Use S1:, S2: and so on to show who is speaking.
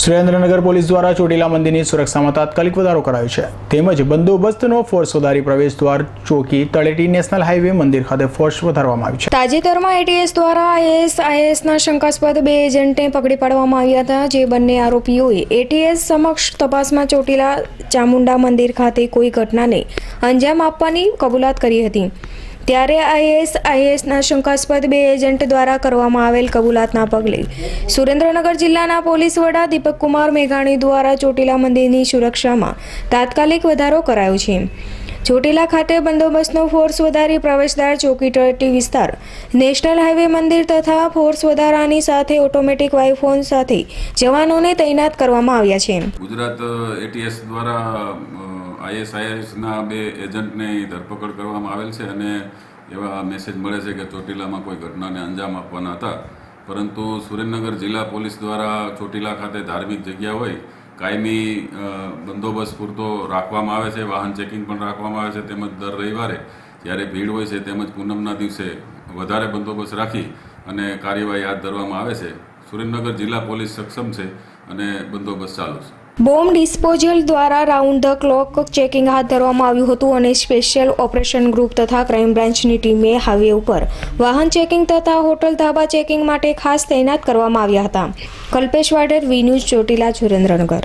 S1: Surendranagar police દ્વારા ચોટીલા મંદિરની સુરક્ષામાં તાત્કાલિક વધારો કરાયો છે તેમજ બંદોબસ્તનો ફોર્સ વધારી પ્રવેશ દ્વાર ચોકી તળેટી નેશનલ હાઈવે મંદિર ખાતે ફોર્સ વધારવામાં આવ્યો છે।
S2: તાજેતરમાં એટીએસ દ્વારા આઈએસઆઈએસના શંકાસ્પદ 2 એજન્ટને પકડી પાડવામાં આવ્યા હતા, જે બંને આરોપીઓએ એટીએસ સમક્ષ તપાસમાં ચોટીલા ચામુંડા મંદિર ખાતે કોઈ ઘટનાને અંજામ આપવાની કબૂલાત કરી હતી। ત્યારે આઈએસઆઈએસના શંકાસ્પદ 2 એજન્ટ દ્વારા કરવામાં આવેલ કબૂલાતના પગલે સુરેન્દ્રનગર જિલ્લાના પોલીસ વડા દીપક કુમાર મેઘાણી દ્વારા ચોટીલા મંદિરની સુરક્ષામાં તાત્કાલિક વધારો કરાયો છે। ચોટીલા ખાતે બંદોબસ્તનો ફોર્સ વધારી પ્રવેશદ્વાર ચોકી તળેટી વિસ્તાર નેશનલ હાઈવે મંદિર તથા ફોર્સ વધારાની સાથે ઓટોમેટિક વાયફોન સાથે જવાનોને તૈનાત કરવામાં આવ્યા છે।
S3: ગુજરાત એટીએસ દ્વારા આઈએસઆઈએસના 2 એજન્ટને ધરપકડ કરવામાં આવેલ છે અને એવા મેસેજ મળે છે કે ચોટીલામાં કોઈ ઘટનાને અંજામ આપવાના હતા, પરંતુ સુરેન્દ્રનગર જિલ્લા પોલીસ દ્વારા ચોટીલા ખાતે ધાર્મિક જગ્યા હોય કાયમી બંદોબસ્ત પૂરતો રાખવામાં આવે છે, વાહન ચેકિંગ પણ રાખવામાં આવે છે, તેમજ દર રવિવારે જ્યારે ભીડ હોય છે તેમજ પૂનમના દિવસે વધારે બંદોબસ્ત રાખી અને કાર્યવાહી હાથ ધરવામાં આવે છે। સુરેન્દ્રનગર જિલ્લા પોલીસ સક્ષમ છે અને બંદોબસ્ત ચાલુ છે।
S2: બોમ્બ ડિસ્પોઝલ દ્વારા રાઉન્ડ ધ ક્લોક ચેકિંગ હાથ ધરવામાં આવ્યું હતું અને સ્પેશિયલ ઓપરેશન ગ્રુપ તથા ક્રાઇમ બ્રાન્ચની ટીમે હાઈવે ઉપર વાહન ચેકિંગ તથા હોટલ ધાબા ચેકિંગ માટે ખાસ તૈનાત કરવામાં આવ્યા હતા। Kalpesh Vader, V News, Chotila, Surendranagar.